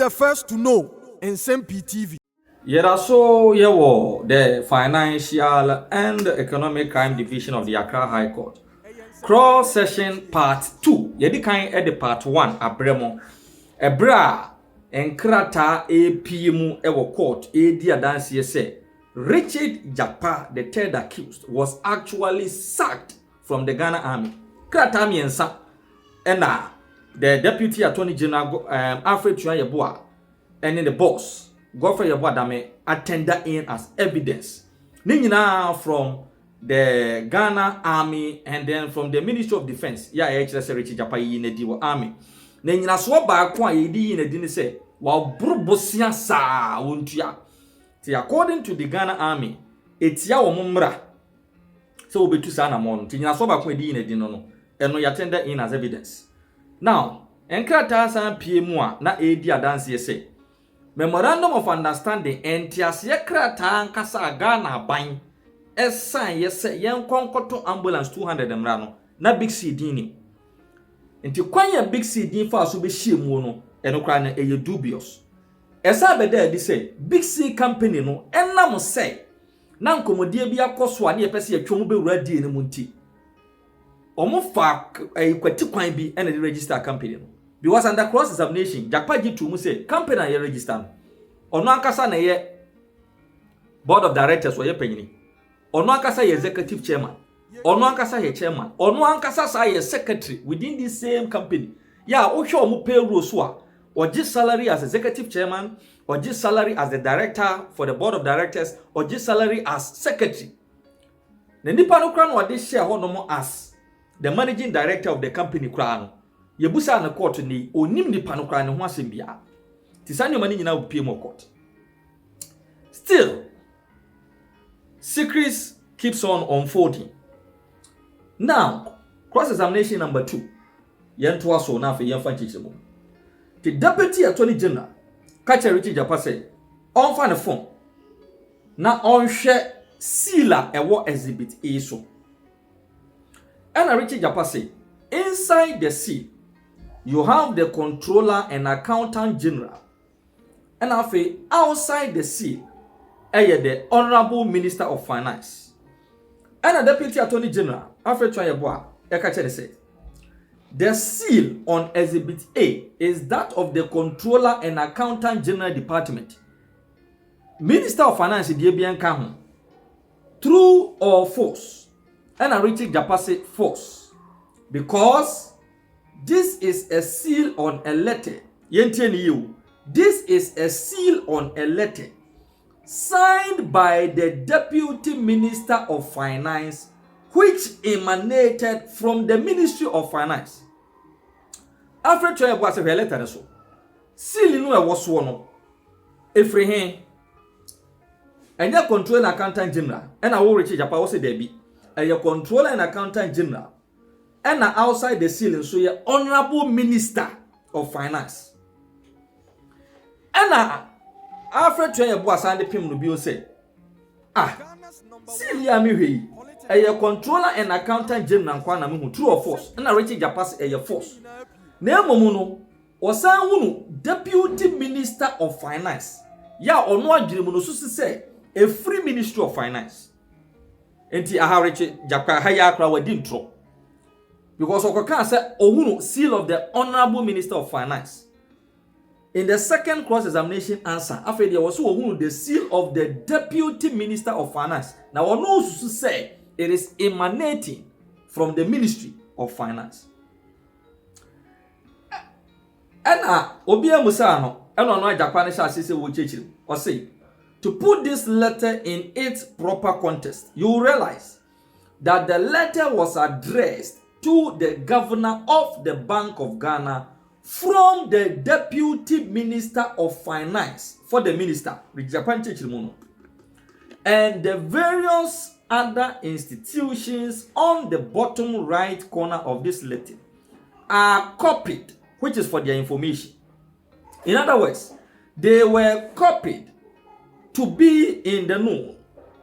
the first to know Nsem-Pii TV. So the Financial and Economic Crime Division of the Accra High Court. Cross Session Part 2. Yedi kan at the Part 1 abremo. Ebra enkrata APM ewo court edi adanse say Richard Jakpa, the third accused, was actually sacked from the Ghana Army. Krata miensa ena the Deputy Attorney General Alfred Yeboah and the boss Godfrey Yeboah Dame attended in as evidence. Ninyina from the Ghana Army and then from the Ministry of Defense. Yeah, HSS Richard Jakpa in the Army. Ninyina so ba kwa yedi in the dini say wa brubosia sa wontua. According to the Ghana Army, etia wo mmra so obetu sa na mo no. Ninyina so ba kwa yedi in the dino no. Eno ya attended in as evidence. Now, enkrata san pie mu a na edi adanse say Memorandum of Understanding entiase krata ankasa Ghana ban esan yese yen konkoto ambulance 200 mra no na big C dini enti kwanya big C din fa so be hie mu no eno kra na eye dubious esa be there di say big C company no enam say na nkomodie bi akoso a na yepese atwom be wura die ne mu nti omo fa kwati kwan bi ene register company no because under cross examination Jakpa gi to mu say company na ye register ono ankasa na ye board of directors wo ye panyini ono ankasa ye executive chairman ono ankasa ye chairman ono ankasa sa ye secretary within this same company ya wo hwe omo payroll so a oji salary as executive chairman oji salary as the director for the board of directors oji salary as secretary na nipa no kra no ode share ho no mo as the managing director of the company kra no yebusa na court ni onim nipa no kra ne ho asem bia tisani mani nyina wo pie mo court. Still secrets keeps on unfolding. Now cross examination number 2 yento aso na afa yemfa chichemo. The Deputy Attorney General Kacha Richard Jakpa say on fa ne phone na on hwe seal ewo exhibit A so and Richard Jakpa say inside the seal you have the controller and accountant general. And outside the seal, the Honorable Minister of Finance. And the Deputy Attorney General, Alfred Yeboah, said, the seal on Exhibit A is that of the Controller and Accountant General Department. Minister of Finance, true or false? And Richard Jakpa said false. Because this is a seal on a letter. This is a seal on a letter signed by the Deputy Minister of Finance, which emanated from the Ministry of Finance. Alfred Yeboah said, letter so. Seal no e was one. Efrehin. And your controller and accountant general. And I will Richard Jakpa was there be. And your controller and accountant general. And outside the ceiling, so your Honorable Minister of Finance. And Alfred Yeboah Sande Pim no bio say, Celia mi your controller and accountant general kwana mi true or false. And Richard Jakpa say false. Na momuno osan hunu Deputy Minister of Finance. Ya ono adwire mu no so say a free Ministry of Finance. Enti Richard Jakpa haya akra wadi ntro. Because Okoka said, Ohunu, seal of the Honorable Minister of Finance. In the second cross-examination answer, after there was Ohunu, the seal of the Deputy Minister of Finance. Now, one knows to say it is emanating from the Ministry of Finance. And Obia Musano, and on Japanese assistant will teach you, or say, to put this letter in its proper context, you realize that the letter was addressed to the governor of the Bank of Ghana from the Deputy Minister of Finance for the minister, and the various other institutions on the bottom right corner of this letter are copied, which is for their information. In other words, they were copied to be in the know,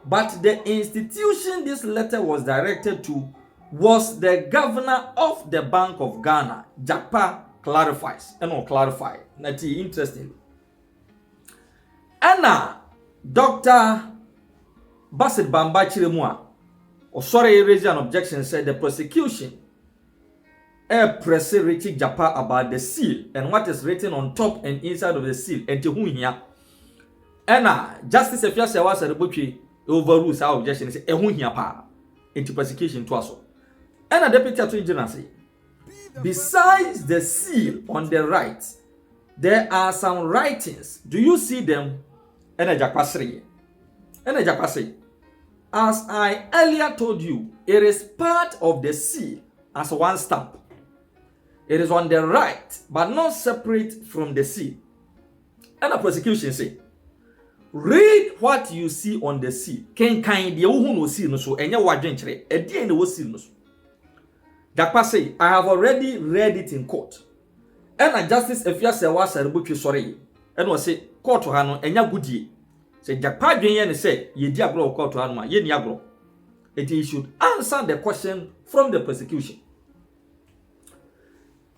but the institution this letter was directed to was the governor of the Bank of Ghana. Jakpa clarifies, clarify. That's interesting. Anna Dr. Bassett Bamba Chiremua, or sorry, raised an objection, said the prosecution press Richard Jakpa about the seal and what is written on top and inside of the seal, and to whom here. Anna, Justice Efiase was at the butchery overrules our objection and say, "A whom here pa into prosecution to us." Anna Deputy Attorney General say, besides the seal on the right, there are some writings. Do you see them? Anna Jakpa say, as I earlier told you, it is part of the seal as one stamp. It is on the right, but not separate from the seal. And the prosecution say, read what you see on the seal. Can the who no seal no so enya wadwenkyere edi na wo seal no so. Jakpa say, I have already read it in court. And a Justice Efiase was a rebutwe sorry. And was say court ha no enya gudie. Say Jakpa dwen ne say ye di agro court ha no ma ye ni agro. He should answer the question from the prosecution.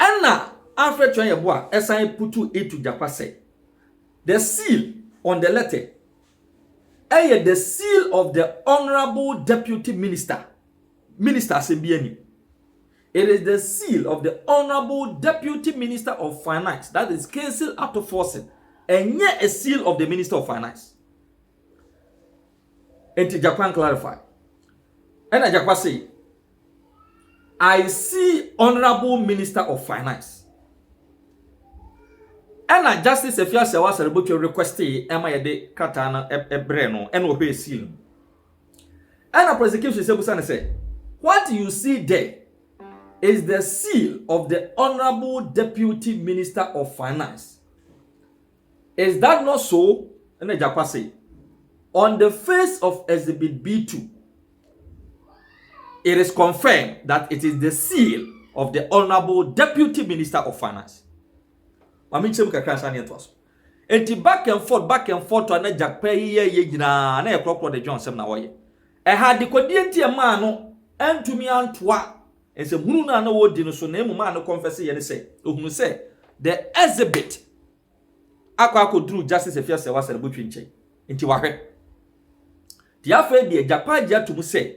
And now, after trying to assign put it to Jakpa say, the seal on the letter, the seal of the Honorable Deputy Minister, Minister Sembieni. It is the seal of the Honorable Deputy Minister of Finance, that is cancelled after forcing, and yet a seal of the Minister of Finance. And to Japan clarify. And Jakpa say, I see Honorable Minister of Finance. And a Justice Efiase was able to request de Katana Ebreno and obey seal. And a prosecution say, what you see there is the seal of the Honorable Deputy Minister of Finance. Is that not so? And the Jakpa say, on the face of Exhibit B2, it is confirmed that it is the seal of the Honorable Deputy Minister of Finance. Mami kakra nsa ne to so. Enti back and forth to na Jakpa ye gina na e krokro de John sem na wo ye. E ha de kodi enti e ma no antumi antoa. Ense hunu na wo di no so na emu ma no confess ye ne say. Ohunu say the exhibit akoduru Justice Efiase was na botwe nche. Enti wahwe. Dia fa de Jakpa dia to mu say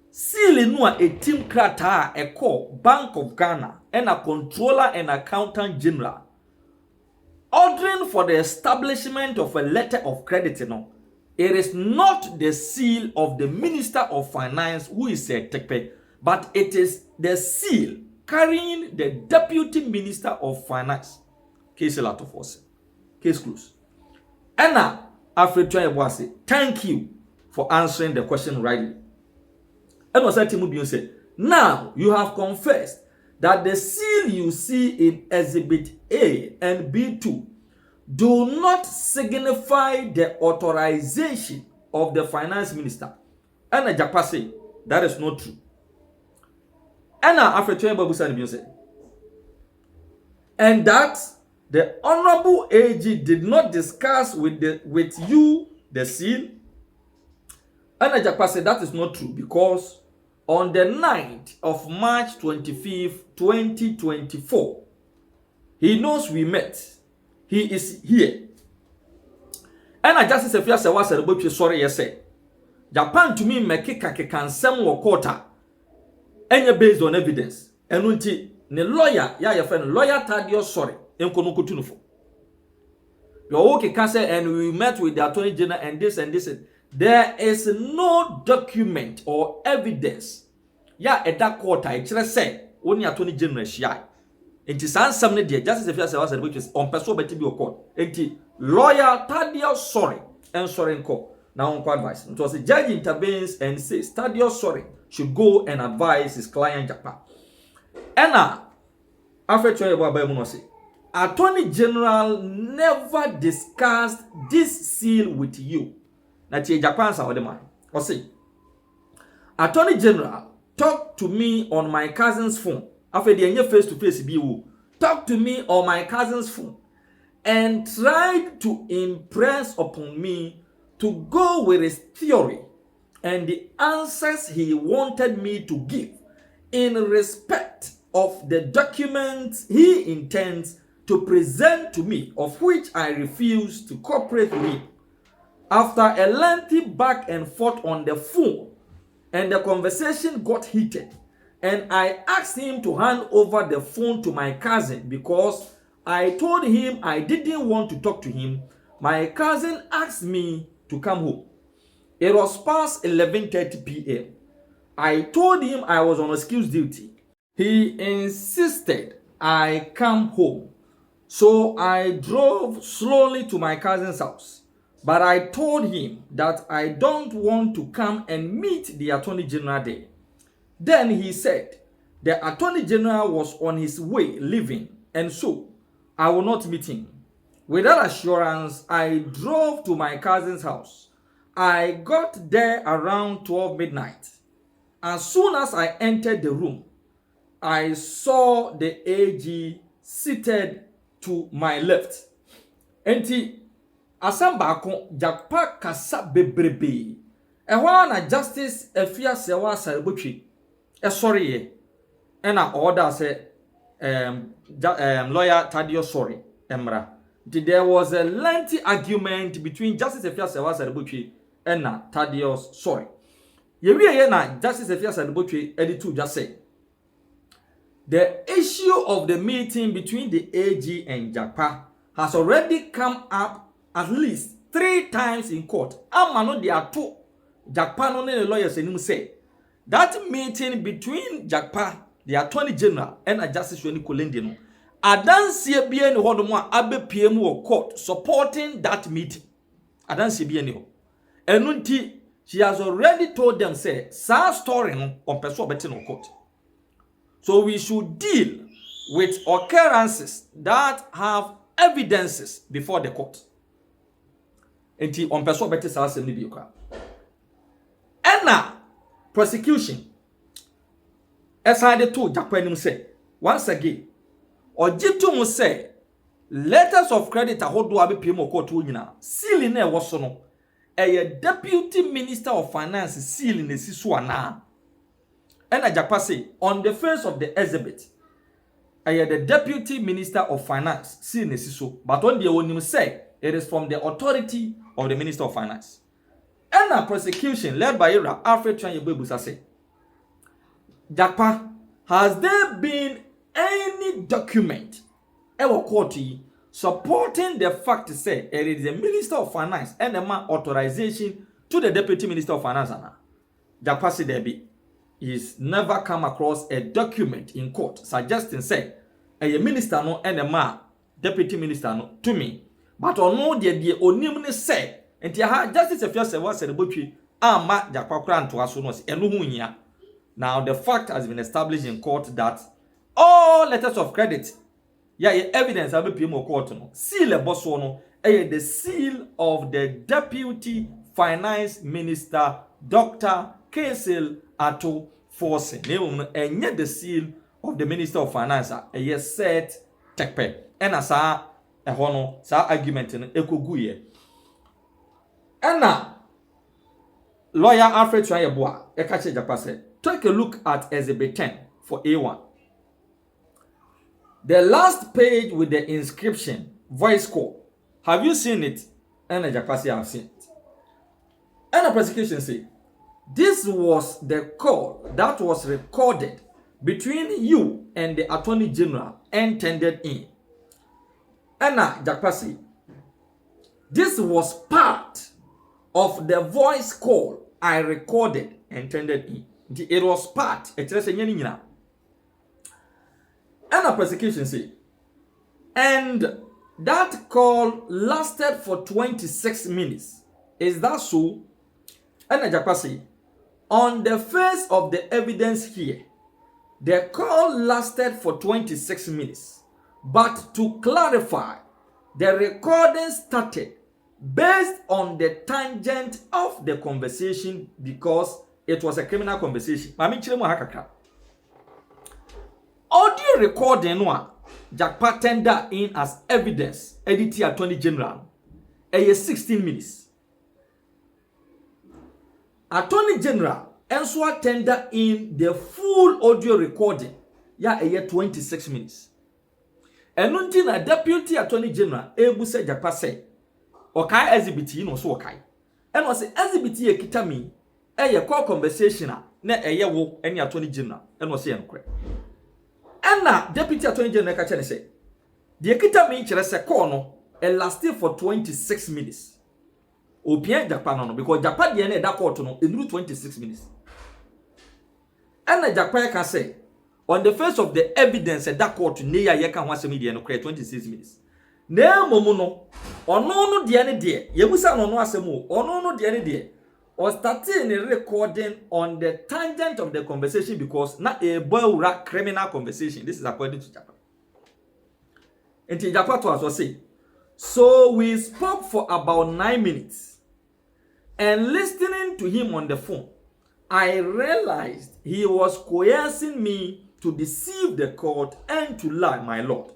seal no a team krata a call Bank of Ghana and a controller and accountant general ordering for the establishment of a letter of credit. No, it is not the seal of the Minister of Finance who is a Nsem-Pii, but it is the seal carrying the Deputy Minister of Finance. Case out of force. Case closed. Anna Afretwa, thank you for answering the question rightly. And was said, now you have confessed that the seal you see in Exhibit A and B2 do not signify the authorization of the finance minister. And Jakpa say that is not true. And after and that the Honorable AG did not discuss with you the seal. And Jakpa said that is not true because on the 9th of March 25th, 2024, he knows we met. He is here. And I just said, "Yes, I was about to sorry." Yes, Japan to me make nsem wo court enya based on evidence. And unti ne lawyer, ya your friend lawyer Tadio sorry. Enko no kutunufo. Your okay can say, and we met with the Attorney General and this and this. There is no document or evidence. Ya at that court, I just say, only Attorney General shia. It is answer ne Justice Efiase was which is on person better be court. Enti lawyer Tadio sorry and sorry in court. Now on advice. It was the judge intervenes and says Tadio sorry should go and advise his client Jakpa. And after trying to say, Attorney General never discussed this seal with you. Na tie Japan sa odema. O say, Attorney General talk to me on my cousin's phone. After the enye face to face be wo. Talk to me on my cousin's phone and tried to impress upon me to go with his theory and the answers he wanted me to give in respect of the documents he intends to present to me, of which I refused to cooperate with him. After a lengthy back and forth on the phone, and the conversation got heated, and I asked him to hand over the phone to my cousin because I told him I didn't want to talk to him. My cousin asked me to come home. It was past 11:30 p.m. I told him I was on excuse duty. He insisted I come home. So I drove slowly to my cousin's house. But I told him that I don't want to come and meet the Attorney General there. Then he said the Attorney General was on his way leaving, and so I will not meet him. With that assurance, I drove to my cousin's house. I got there around 12 midnight. As soon as I entered the room, I saw the AG seated to my left. Enti asamba ko Jakpa kasa bebrebe. Ehwa na justice efia sewa sarebotwe. Sorry ye. Ena order say lawyer Tadio sorry emra. There was a lengthy argument between Justice Efia sewa sarebotwe and Tadio sorry. Ye na Justice Efia sarebotwe editu just say the issue of the meeting between the AG and Jakpa has already come up at least 3 times in court. Amano they are two. Jakpa no the lawyers and him say that meeting between Jakpa, the Attorney General, and a Justice Kolendino, adanse bia ne hodomo a abepiem wo court supporting that meeting. Adanse bia ne ho. Enunti she has already told them say sa story no on person obeti no court. So we should deal with occurrences that have evidences before the court. Enti on person obeti sa asem ni bi okra. Ena prosecution eside to Jakpa nim say once again ojitu mu say letters of credit ahodo abepiem court nyina seal na e wo so no eye deputy minister of finance seal na si so ana. And Jakpa say on the face of the exhibit, the deputy minister of finance see nesiso, but on the onim say it is from the authority of the minister of finance. And a prosecution led by Alfred Chanyebebusa say, Jakpa, has there been any document ever court supporting the fact to say it is the minister of finance and the man authorization to the deputy minister of finance? Jakpa say there be. He's never come across a document in court suggesting say a minister no and a man deputy minister no to me, but on no the onim ne say enti ha justice efia se wa se rebotwe ama Jakpa kra nto aso no se eno hu hia. Now the fact has been established in court that all letters of credit evidence abepiem court no seal eboso no the seal of the deputy finance minister Dr. Kesel Ato Force. Enye the seal of the minister of finance set tekpe. Ena sa ehono sa argument no ekoguye. Ena lawyer Alfred Chanyebebusa ekache Jakpa say take a look at exhibit 10 for A1. The last page with the inscription voice call. Have you seen it? Ena Jakpa say I have seen it. Ena prosecution say this was the call that was recorded between you and the Attorney General and tendered in. Ena Jakpa say this was part of the voice call I recorded and tendered in. It was part. Ena prosecution say, and that call lasted for 26 minutes. Is that so? Ena Jakpa say, on the face of the evidence here, the call lasted for 26 minutes. But to clarify, the recording started based on the tangent of the conversation because it was a criminal conversation. Audio recording one, Jakpa tender in as evidence, editor Attorney General, 16 minutes. Attorney General Enswa tender in the full audio recording 26 minutes. eno nti na deputy attorney general ebu se Jakpa say okai exhibit yi no so okai eno se exhibit ye kita mi eye call conversation na eye wo ene attorney general eno se enokre ena deputy attorney general ka chene say de kita mi kire se call no it lasted for 26 minutes opia Jakpa no because Jakpa de na da court no enuru 26 minutes ena Jakpa ka say on the face of the evidence that court near ye kan wasem de no 26 minutes na momu no ono de ne de yebusa no no asem ono de ne de or starting recording on the tangent of the conversation because na a boy criminal conversation. This is according to Jakpa. And Jakpa to us say, so we spoke for about 9 minutes, and listening to him on the phone, I realized he was coercing me to deceive the court and to lie, my lord,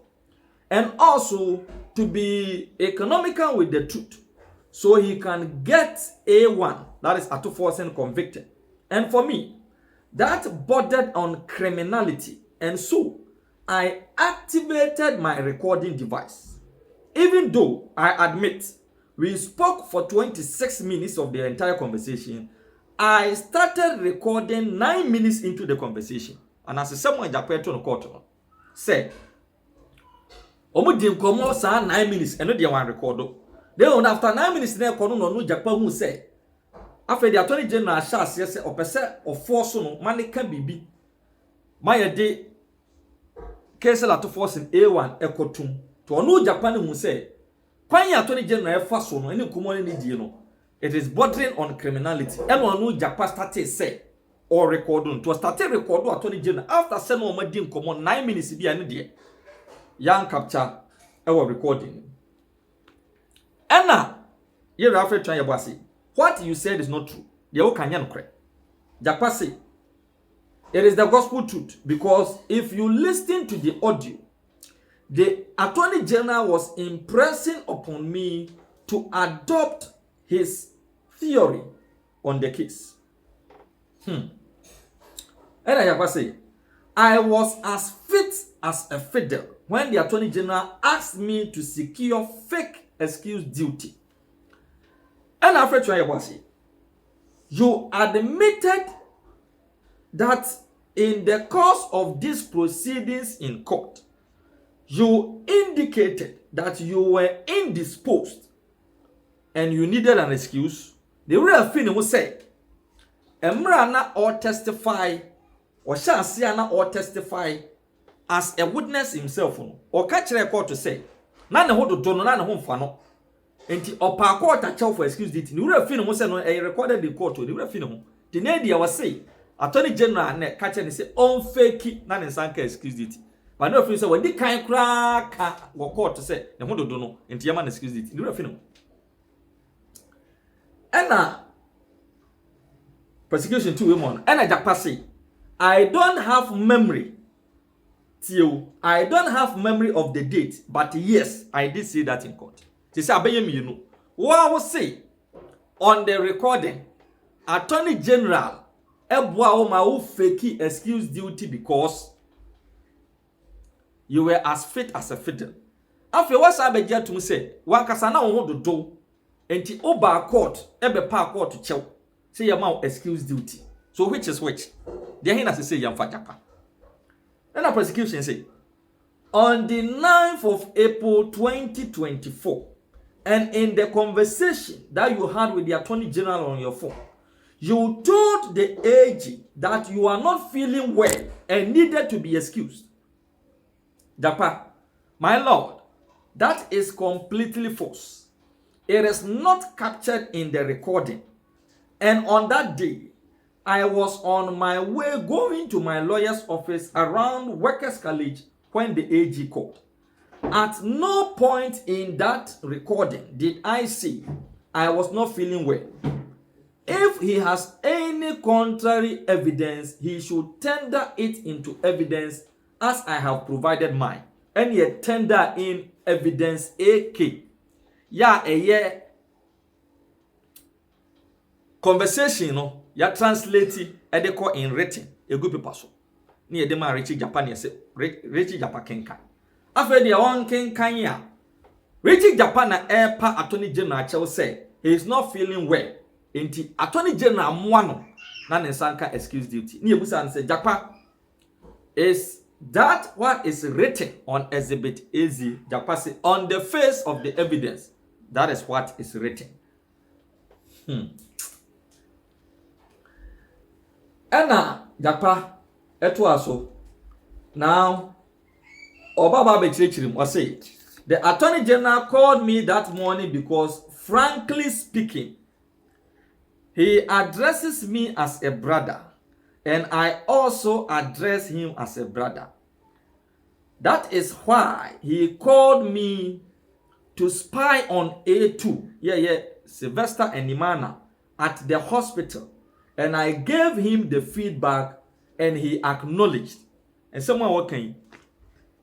and also to be economical with the truth, so he can get A1, that is Atuforsen, convicted. And for me, that bordered on criminality, and so I activated my recording device. Even though I admit we spoke for 26 minutes of the entire conversation, I started recording 9 minutes into the conversation. And as someone Jakpa to the court say, Omudim komo sa 9 minutes, and no dey wan record. Then after 9 minutes, then kono no Jakpa who say, after the attorney general shas yes or percent or force no money can be. My day case la to force in A1 ekotum. To no Jakpa who say, Pan attorney general first no any kumo ni die no. It is bordering on criminality. And no Jakpa started say or record to start record attorney general after say no madim komo 9 minutes bi ane de. Young capture our recording. Anna, you are afraid to say what you said is not true. The can Jakpa say it is the gospel truth because if you listen to the audio, the attorney general was impressing upon me to adopt his theory on the case. And Jakpa say I was as fit as a fiddle when the attorney general asked me to secure fake excuse duty. And after say, you admitted that in the course of these proceedings in court, you indicated that you were indisposed and you needed an excuse. The real thing was say, Emrana or testify, or Shasiana or testify as a witness himself, or catch a court to say, None of the donor, none of home for no. And the upper court at for excuse it. You real film was a recorded the court to the real film. The Nadia was say, Attorney General and catch and say, on fake, none in Sanka excuse it. But no, if you say, when the kind crack or court to say, the Hodo don't know, and Tiaman excuse it. You real film. And persecution 2 women, and Jakpa say, I don't have memory. I don't have memory of the date, but yes, I did say that in court. She said, you know. What I will say on the recording, Attorney General, Ebwa fake excuse duty because you were as fit as a fiddle. After what I began to say, Wakasana won't do, and the Oba court, Ebe pa court to chow. Say your mouth excuse duty. So which is which? The hen has to say, Yam Jakpa. Then the prosecution say, on the 9th of April 2024, and in the conversation that you had with the Attorney General on your phone, you told the AG that you are not feeling well and needed to be excused. Jakpa, my lord, that is completely false. It is not captured in the recording. And on that day, I was on my way going to my lawyer's office around Workers' College when the AG called. At no point in that recording did I say I was not feeling well. If he has any contrary evidence, he should tender it into evidence as I have provided mine. And yet tender in evidence AK. Yeah, conversation, no, ya translate edeko in written. A good paper so. Ni edema Richie Japan say Richie Japa kenka. After the one king Kanya, Richard Jakpa na Airpa Attorney General Chel say he is not feeling well. Inti Attorney General Mwano na Nsanka excuse duty. Ni ebusa say Jakpa, is that what is written on Exhibit AZ? Jakpa say on the face of the evidence, that is what is written. Ena Jakpa eto aso. Now Obaba Bechirim was say the Attorney General called me that morning because, frankly speaking, he addresses me as a brother, and I also address him as a brother. That is why he called me to spy on A2, Sylvester and Imana, at the hospital, and I gave him the feedback, and he acknowledged. And someone walking.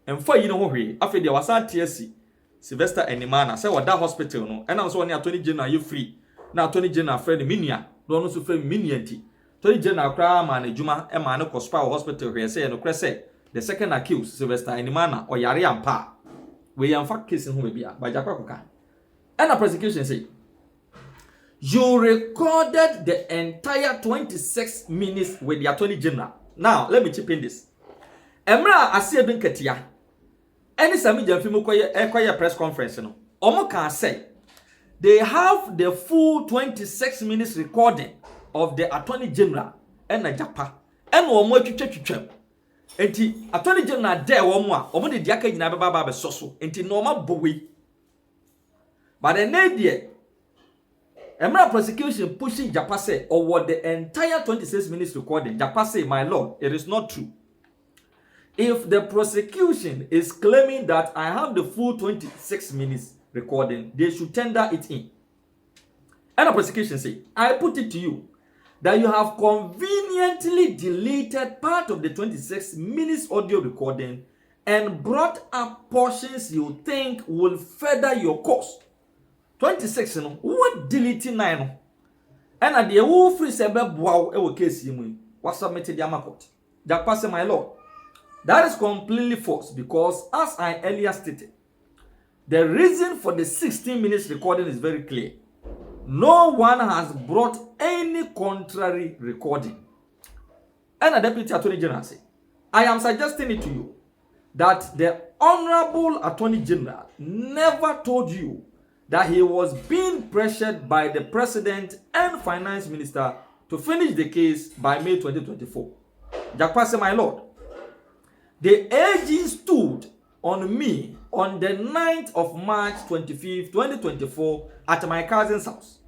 And for you know who after there was a TSC Sylvester and Imana say what that hospital no and also when Attorney General you free now Attorney General friend minia don't also friend minianti Attorney General kra man adwuma e man ko spa hospital here say no say the second accused Sylvester and Imana or yare ampa we am fact case ho bia by Jakpa koka and the prosecution say you recorded the entire 26 minutes with the Attorney General. Now let me chip in this Emra Asiedun Ketia any Sami Jamfimu Koye press conference no. Omo can say they have the full 26 minutes recording of the Attorney General and Jakpa. And omo twetwetwem. Enti Attorney General there omo de diaka nyina baba be soso. Enti normal bowe. But the nadia Emra prosecution pushing Jakpa say over the entire 26 minutes recording. Jakpa say, my lord, it is not true. If the prosecution is claiming that I have the full 26 minutes recording, they should tender it in. And the prosecution say, I put it to you that you have conveniently deleted part of the 26 minutes audio recording and brought up portions you think will further your cause. 26 no, what deleting 9 and at the whole free sebe wow e case you was submitted the court. Jakpa say, my lord, that is completely false because, as I earlier stated, the reason for the 16 minutes recording is very clear. No one has brought any contrary recording. And the Deputy Attorney General said, I am suggesting it to you that the Honorable Attorney General never told you that he was being pressured by the President and Finance Minister to finish the case by May 2024. Jakpa said, my lord, the AG stood on me on the 9th of March 25th, 2024 at my cousin's house.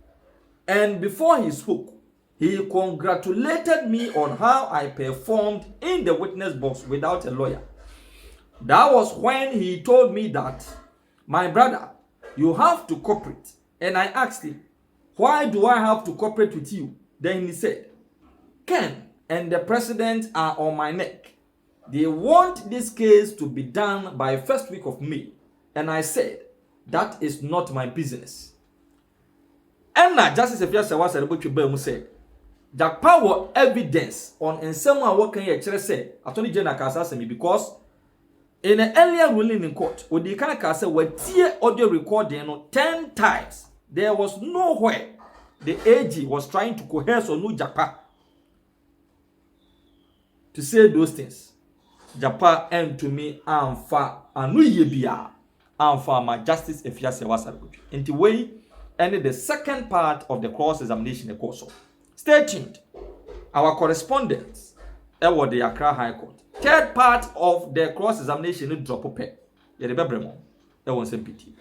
And before he spoke, he congratulated me on how I performed in the witness box without a lawyer. That was when he told me that, my brother, you have to cooperate. And I asked him, why do I have to cooperate with you? Then he said, Ken and the president are on my neck. They want this case to be done by first week of May. And I said, that is not my business. And now, Justice Efiasewa Serebochube said, Jakpa were evidence on Nsem-Pii working here, say, Attorney General Kasasemi, because in an earlier ruling in court, with the Kanaka were tear audio recording 10 times. There was nowhere the AG was trying to coerce or no Jakpa to say those things. Jakpa and to me amfa anu yebia amfa my Justice Efiasewa Serebochube. In the way ended the second part of the cross-examination in Coercion. Stay tuned. Our correspondents at the Accra High Court. Third part of the cross-examination in drop up. Nsem-Pii.